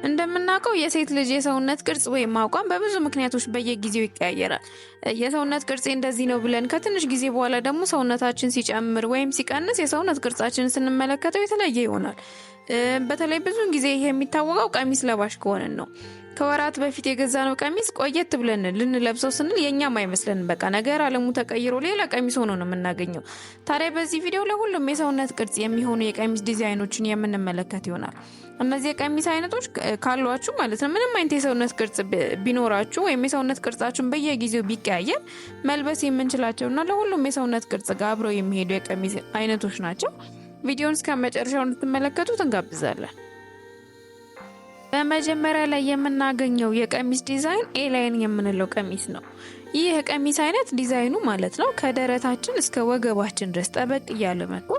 እንደምናውቀው የሴት ልጅ የሰውነት ቅርጽ ወይም አቋም በብዙ ምክንያቶች በየጊዜው ይቀያየራል። የሰውነት ቅርጽ እንደዚህ ነው ብለን ከትንሽ ጊዜ በኋላ ደግሞ ሰውነታችን ሲጨምር ወይም ሲቀንስ የሰውነት ቅርጻችንን ስንመለከተው የተለየ ይሆናል። በተለይ ብዙ ጊዜ ይሄ የሚታወቀው ቀሚስ ለባሽ ከሆነን ነው። ከወራት በፊት የገዛነው ቀሚስ ቆየት ብለን ልንለብሰው ስንል የኛም አይመስለን፣ በቃ ነገር አለሙ ተቀይሮ ሌላ ቀሚስ ሆኖ ነው የምናገኘው። ታዲያ በዚህ ቪዲዮ ለሁሉም የሰውነት ቅርጽ የሚሆኑ የቀሚስ ዲዛይኖችን የምንመለከት ይሆናል። እነዚህ የቀሚስ አይነቶች ካሏችሁ ማለት ነው ምንም አይነት የሰውነት ቅርጽ ቢኖራችሁ ወይም የሰውነት ቅርጻችሁን በየጊዜው ቢቀያየር መልበስ የምንችላቸውና ለሁሉም የሰውነት ቅርጽ ጋር አብረው የሚሄዱ የቀሚስ አይነቶች ናቸው። ቪዲዮውን እስከመጨረሻው እንድትመለከቱት እንጋብዛለን። በመጀመሪያ ላይ የምናገኘው የቀሚስ ዲዛይን ኤላይን የምንለው ቀሚስ ነው። ይህ የቀሚስ አይነት ዲዛይኑ ማለት ነው ከደረታችን እስከ ወገባችን ድረስ ጠበቅ እያለ መጥቶ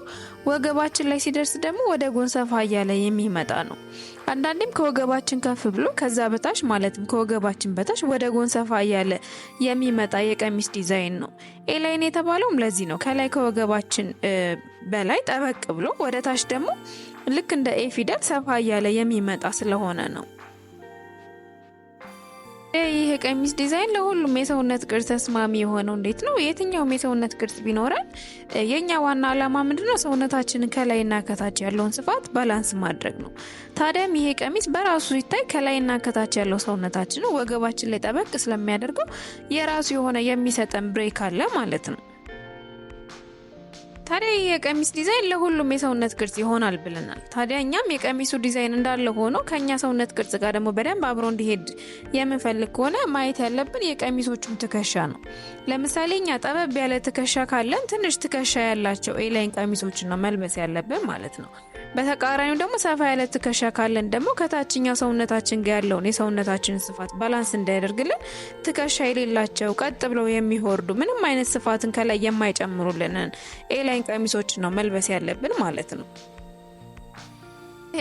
ወገባችን ላይ ሲደርስ ደግሞ ወደ ጎን ሰፋ እያለ የሚመጣ ነው። አንዳንዴም ከወገባችን ከፍ ብሎ ከዛ በታች ማለትም ከወገባችን በታች ወደ ጎን ሰፋ እያለ የሚመጣ የቀሚስ ዲዛይን ነው። ኤላይን የተባለውም ለዚህ ነው። ከላይ ከወገባችን በላይ ጠበቅ ብሎ ወደ ታች ደግሞ ልክ እንደ ኤ ፊደል ሰፋ እያለ የሚመጣ ስለሆነ ነው። ይህ የቀሚስ ዲዛይን ለሁሉም የሰውነት ቅርጽ ተስማሚ የሆነው እንዴት ነው? የትኛውም የሰውነት ቅርጽ ቢኖረን የኛ ዋና ዓላማ ምንድነው? ሰውነታችንን ከላይና ከታች ያለውን ስፋት ባላንስ ማድረግ ነው። ታዲያም ይሄ ቀሚስ በራሱ ሲታይ ከላይና ከታች ያለው ሰውነታችን ወገባችን ላይ ጠበቅ ስለሚያደርገው የራሱ የሆነ የሚሰጠን ብሬክ አለ ማለት ነው። ታዲያ ይህ የቀሚስ ዲዛይን ለሁሉም የሰውነት ቅርጽ ይሆናል ብለናል። ታዲያ እኛም የቀሚሱ ዲዛይን እንዳለ ሆኖ ከኛ ሰውነት ቅርጽ ጋር ደግሞ በደንብ አብሮ እንዲሄድ የምንፈልግ ከሆነ ማየት ያለብን የቀሚሶቹን ትከሻ ነው። ለምሳሌ እኛ ጠበብ ያለ ትከሻ ካለን ትንሽ ትከሻ ያላቸው ኤላይን ቀሚሶችን ነው መልበስ ያለብን ማለት ነው። በተቃራኒው ደግሞ ሰፋ ያለ ትከሻ ካለን ደግሞ ከታችኛው ሰውነታችን ጋር ያለውን የሰውነታችንን ስፋት ባላንስ እንዳያደርግልን ትከሻ የሌላቸው ቀጥ ብለው የሚወርዱ ምንም አይነት ስፋትን ከላይ የማይጨምሩልን ኤላይን ቀሚሶችን ነው መልበስ ያለብን ማለት ነው።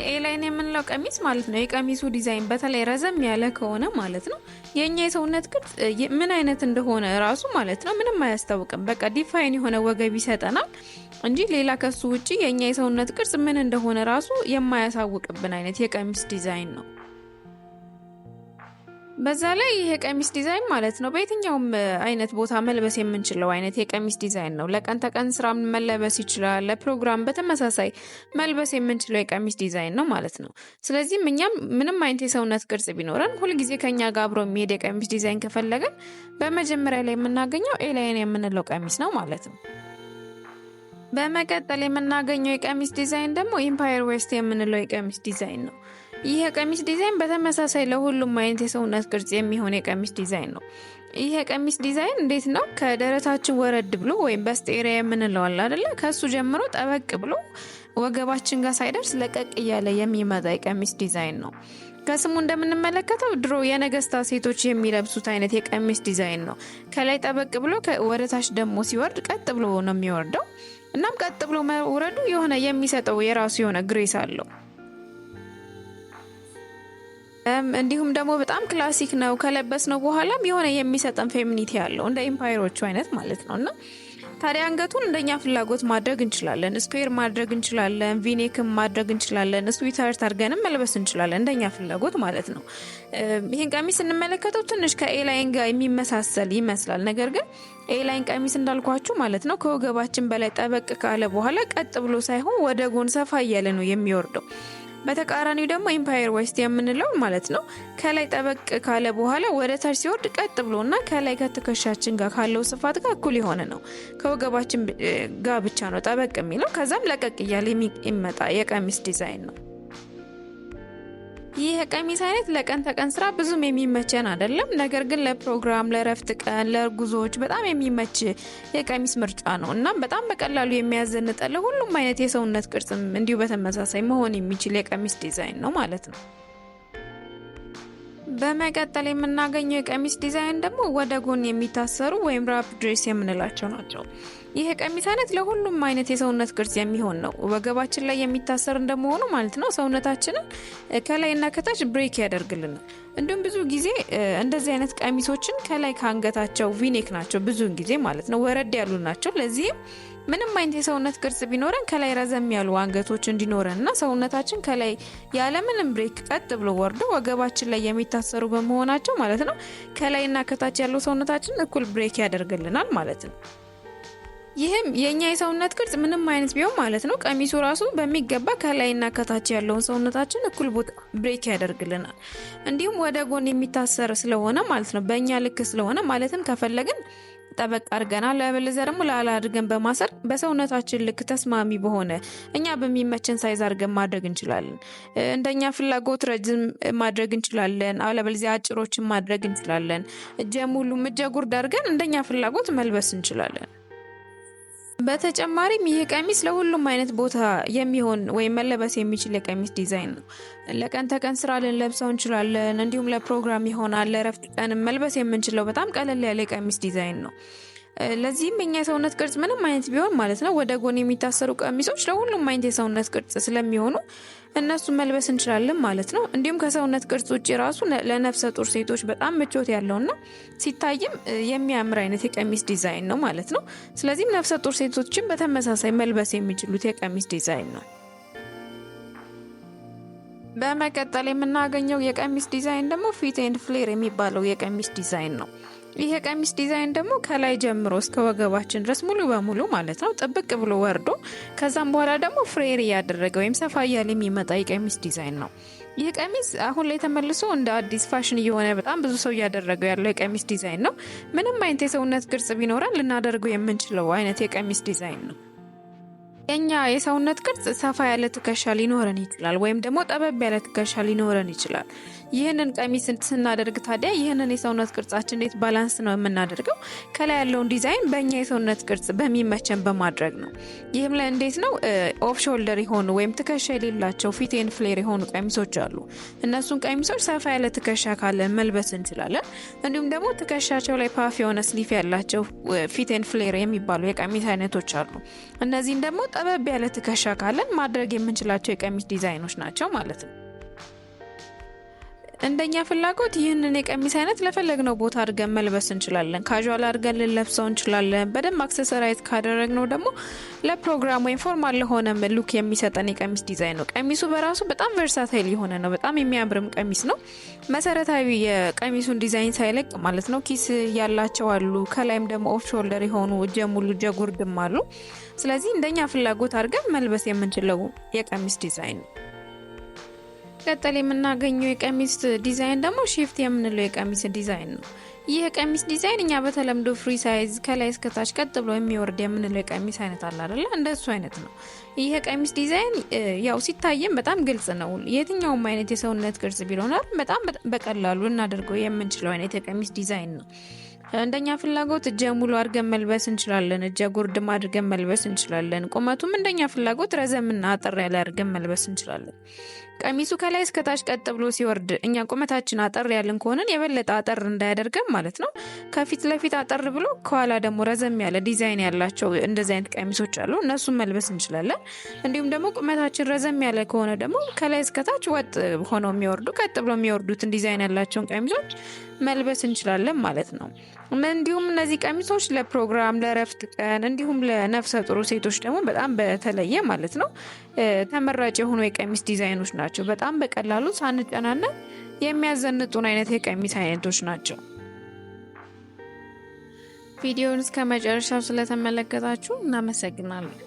ኤላይን የምንለው ቀሚስ ማለት ነው የቀሚሱ ዲዛይን በተለይ ረዘም ያለ ከሆነ ማለት ነው የኛ የሰውነት ቅርጽ ምን አይነት እንደሆነ ራሱ ማለት ነው ምንም አያስታውቅም። በቃ ዲፋይን የሆነ ወገብ ይሰጠናል እንጂ ሌላ ከሱ ውጪ የኛ የሰውነት ቅርጽ ምን እንደሆነ ራሱ የማያሳውቅብን አይነት የቀሚስ ዲዛይን ነው። በዛ ላይ ይሄ ቀሚስ ዲዛይን ማለት ነው በየትኛውም አይነት ቦታ መልበስ የምንችለው አይነት የቀሚስ ዲዛይን ነው። ለቀን ተቀን ስራ መለበስ ይችላል፣ ለፕሮግራም በተመሳሳይ መልበስ የምንችለው የቀሚስ ዲዛይን ነው ማለት ነው። ስለዚህ እኛም ምንም አይነት የሰውነት ቅርጽ ቢኖረን ሁሉ ጊዜ ከኛ ጋር አብሮ የሚሄድ የቀሚስ ዲዛይን ከፈለገን በመጀመሪያ ላይ የምናገኘው ኤላይን የምንለው ቀሚስ ነው ማለት ነው። በመቀጠል የምናገኘው የቀሚስ ዲዛይን ደግሞ ኢምፓየር ዌስት የምንለው የቀሚስ ዲዛይን ነው። ይህ የቀሚስ ዲዛይን በተመሳሳይ ለሁሉም አይነት የሰውነት ቅርጽ የሚሆን የቀሚስ ዲዛይን ነው። ይህ የቀሚስ ዲዛይን እንዴት ነው? ከደረታችን ወረድ ብሎ ወይም በስት ኤሪያ የምንለው አለ አይደለ? ከሱ ጀምሮ ጠበቅ ብሎ ወገባችን ጋር ሳይደርስ ለቀቅ እያለ የሚመጣ የቀሚስ ዲዛይን ነው። ከስሙ እንደምንመለከተው ድሮ የነገስታት ሴቶች የሚለብሱት አይነት የቀሚስ ዲዛይን ነው። ከላይ ጠበቅ ብሎ ወደታች ደግሞ ሲወርድ ቀጥ ብሎ ነው የሚወርደው። እናም ቀጥ ብሎ መውረዱ የሆነ የሚሰጠው የራሱ የሆነ ግሬስ አለው። እንዲሁም ደግሞ በጣም ክላሲክ ነው። ከለበስነው በኋላም የሆነ የሚሰጠን ፌሚኒቲ ያለው እንደ ኢምፓየሮቹ አይነት ማለት ነውና ታዲያ አንገቱን እንደኛ ፍላጎት ማድረግ እንችላለን። ስኩዌር ማድረግ እንችላለን፣ ቪኔክም ማድረግ እንችላለን፣ ስዊተርት አድርገንም መልበስ እንችላለን እንደኛ ፍላጎት ማለት ነው። ይሄን ቀሚስ እንመለከተው ትንሽ ከኤላይን ጋር የሚመሳሰል ይመስላል። ነገር ግን ኤላይን ቀሚስ እንዳልኳችሁ ማለት ነው ከወገባችን በላይ ጠበቅ ካለ በኋላ ቀጥ ብሎ ሳይሆን ወደ ጎን ሰፋ እያለ ነው የሚወርደው። በተቃራኒው ደግሞ ኢምፓየር ዌስት የምንለው ማለት ነው ከላይ ጠበቅ ካለ በኋላ ወደ ታች ሲወርድ ቀጥ ብሎና ከላይ ከትከሻችን ጋር ካለው ስፋት ጋር እኩል የሆነ ነው። ከወገባችን ጋር ብቻ ነው ጠበቅ የሚለው፣ ከዛም ለቀቅ እያለ የሚመጣ የቀሚስ ዲዛይን ነው። ይህ የቀሚስ አይነት ለቀን ተቀን ስራ ብዙም የሚመቸን አይደለም። ነገር ግን ለፕሮግራም፣ ለረፍት ቀን፣ ለጉዞዎች በጣም የሚመች የቀሚስ ምርጫ ነው። እናም በጣም በቀላሉ የሚያዘንጥ ለሁሉም አይነት የሰውነት ቅርጽም እንዲሁ በተመሳሳይ መሆን የሚችል የቀሚስ ዲዛይን ነው ማለት ነው። በመቀጠል የምናገኘው የቀሚስ ዲዛይን ደግሞ ወደ ጎን የሚታሰሩ ወይም ራፕ ድሬስ የምንላቸው ናቸው። ይህ የቀሚስ አይነት ለሁሉም አይነት የሰውነት ቅርጽ የሚሆን ነው። ወገባችን ላይ የሚታሰር እንደመሆኑ ማለት ነው ሰውነታችንን ከላይና ከታች ብሬክ ያደርግልናል። እንዲሁም ብዙ ጊዜ እንደዚህ አይነት ቀሚሶችን ከላይ ከአንገታቸው ቪኔክ ናቸው ብዙውን ጊዜ ማለት ነው ወረድ ያሉ ናቸው። ለዚህም ምንም አይነት የሰውነት ቅርጽ ቢኖረን ከላይ ረዘም ያሉ አንገቶች እንዲኖረንና ሰውነታችን ከላይ ያለምንም ብሬክ ቀጥ ብሎ ወርዶ ወገባችን ላይ የሚታሰሩ በመሆናቸው ማለት ነው ከላይና ከታች ያለው ሰውነታችን እኩል ብሬክ ያደርግልናል ማለት ነው። ይህም የኛ የሰውነት ቅርጽ ምንም አይነት ቢሆን ማለት ነው ቀሚሱ ራሱ በሚገባ ከላይና ከታች ያለውን ሰውነታችን እኩል ቦታ ብሬክ ያደርግልናል። እንዲሁም ወደ ጎን የሚታሰር ስለሆነ ማለት ነው በእኛ ልክ ስለሆነ ማለትም ከፈለግን ጠበቅ አድርገናል ለበለዚያ ደግሞ ላላ አድርገን በማሰር በሰውነታችን ልክ ተስማሚ በሆነ እኛ በሚመቸን ሳይዝ አድርገን ማድረግ እንችላለን። እንደኛ ፍላጎት ረጅም ማድረግ እንችላለን፣ አለበለዚያ አጭሮችን ማድረግ እንችላለን። እጀ ሙሉ እጀ ጉርድ አድርገን እንደኛ ፍላጎት መልበስ እንችላለን። በተጨማሪም ይህ ቀሚስ ለሁሉም አይነት ቦታ የሚሆን ወይም መለበስ የሚችል የቀሚስ ዲዛይን ነው። ለቀን ተቀን ስራ ልንለብሰው እንችላለን፣ እንዲሁም ለፕሮግራም ይሆናል። ለረፍት ቀን መልበስ የምንችለው በጣም ቀለል ያለ የቀሚስ ዲዛይን ነው። ለዚህም የኛ የሰውነት ቅርጽ ምንም አይነት ቢሆን ማለት ነው ወደ ጎን የሚታሰሩ ቀሚሶች ለሁሉም አይነት የሰውነት ቅርጽ ስለሚሆኑ እነሱ መልበስ እንችላለን ማለት ነው። እንዲሁም ከሰውነት ቅርጽ ውጪ ራሱ ለነፍሰ ጡር ሴቶች በጣም ምቾት ያለውና ሲታይም የሚያምር አይነት የቀሚስ ዲዛይን ነው ማለት ነው። ስለዚህ ነፍሰ ጡር ሴቶችም በተመሳሳይ መልበስ የሚችሉት የቀሚስ ዲዛይን ነው። በመቀጠል የምናገኘው የቀሚስ ዲዛይን ደግሞ ፊት ኤንድ ፍሌር የሚባለው የቀሚስ ዲዛይን ነው። ይሄ የቀሚስ ዲዛይን ደግሞ ከላይ ጀምሮ እስከ ወገባችን ድረስ ሙሉ በሙሉ ማለት ነው ጥብቅ ብሎ ወርዶ ከዛም በኋላ ደግሞ ፍሬር ያደረገ ወይም ሰፋ ያለ የሚመጣ የቀሚስ ዲዛይን ነው። ይህ ቀሚስ አሁን ላይ ተመልሶ እንደ አዲስ ፋሽን እየሆነ በጣም ብዙ ሰው እያደረገው ያለው የቀሚስ ዲዛይን ነው። ምንም አይነት የሰውነት ቅርጽ ቢኖረን ልናደርገው የምንችለው አይነት የቀሚስ ዲዛይን ነው። የኛ የሰውነት ቅርጽ ሰፋ ያለ ትከሻ ሊኖረን ይችላል ወይም ደግሞ ጠበብ ያለ ትከሻ ሊኖረን ይችላል። ይህንን ቀሚስ ስናደርግ ታዲያ ይህንን የሰውነት ቅርጻችን እንዴት ባላንስ ነው የምናደርገው? ከላይ ያለውን ዲዛይን በእኛ የሰውነት ቅርጽ በሚመቸን በማድረግ ነው። ይህም ላይ እንዴት ነው ኦፍ ሾልደር የሆኑ ወይም ትከሻ የሌላቸው ፊት ኤንድ ፍሌር የሆኑ ቀሚሶች አሉ። እነሱን ቀሚሶች ሰፋ ያለ ትከሻ ካለን መልበስ እንችላለን። እንዲሁም ደግሞ ትከሻቸው ላይ ፓፍ የሆነ ስሊፍ ያላቸው ፊት ኤንድ ፍሌር የሚባሉ የቀሚስ አይነቶች አሉ። እነዚህን ደግሞ ጠበብ ያለ ትከሻ ካለን ማድረግ የምንችላቸው የቀሚስ ዲዛይኖች ናቸው ማለት ነው። እንደኛ ፍላጎት ይህንን የቀሚስ አይነት ለፈለግነው ቦታ አድርገን መልበስ እንችላለን። ካዡዋል አድርገን ልንለብሰው እንችላለን። በደንብ አክሰሰራይዝ ካደረግነው ደግሞ ለፕሮግራም ወይም ፎርማል ለሆነ ሉክ የሚሰጠን የቀሚስ ዲዛይን ነው። ቀሚሱ በራሱ በጣም ቨርሳታይል የሆነ ነው። በጣም የሚያምርም ቀሚስ ነው። መሰረታዊ የቀሚሱን ዲዛይን ሳይለቅ ማለት ነው ኪስ ያላቸው አሉ። ከላይም ደግሞ ኦፍ ሾልደር የሆኑ እጀ ሙሉ እጀ ጉርድም አሉ። ስለዚህ እንደኛ ፍላጎት አድርገን መልበስ የምንችለው የቀሚስ ዲዛይን ነው። ቀጥል የምናገኘው የቀሚስ ዲዛይን ደግሞ ሺፍት የምንለው የቀሚስ ዲዛይን ነው። ይህ የቀሚስ ዲዛይን እኛ በተለምዶ ፍሪ ሳይዝ ከላይ እስከ ታች ቀጥ ብሎ የሚወርድ የምንለው የቀሚስ አይነት አለ አይደል? እንደሱ አይነት ነው። ይህ የቀሚስ ዲዛይን ያው ሲታየም በጣም ግልጽ ነው። የትኛውም አይነት የሰውነት ቅርጽ ቢሆንም በጣም በቀላሉ እናደርገው የምንችለው አይነት የቀሚስ ዲዛይን ነው። እንደኛ ፍላጎት እጀ ሙሉ አድርገን መልበስ እንችላለን። እጀ ጉርድም አድርገን መልበስ እንችላለን። ቁመቱም እንደኛ ፍላጎት ረዘምና አጠር ያለ አድርገን መልበስ እንችላለን። ቀሚሱ ከላይ እስከ ታች ቀጥ ብሎ ሲወርድ እኛ ቁመታችን አጠር ያለን ከሆነን የበለጠ አጠር እንዳያደርገን ማለት ነው ከፊት ለፊት አጠር ብሎ ከኋላ ደግሞ ረዘም ያለ ዲዛይን ያላቸው እንደዚህ አይነት ቀሚሶች አሉ። እነሱን መልበስ እንችላለን። እንዲሁም ደግሞ ቁመታችን ረዘም ያለ ከሆነ ደግሞ ከላይ እስከ ታች ወጥ ሆነው የሚወርዱ ቀጥ ብሎ የሚወርዱትን ዲዛይን ያላቸውን ቀሚሶች መልበስ እንችላለን ማለት ነው። እንዲሁም እነዚህ ቀሚሶች ለፕሮግራም ለረፍት ቀን እንዲሁም ለነፍሰ ጡር ሴቶች ደግሞ በጣም በተለየ ማለት ነው ተመራጭ የሆኑ የቀሚስ ዲዛይኖች ናቸው። በጣም በቀላሉ ሳንጨናነቅ የሚያዘንጡን አይነት የቀሚስ አይነቶች ናቸው። ቪዲዮውን እስከ መጨረሻው ስለተመለከታችሁ እናመሰግናለን።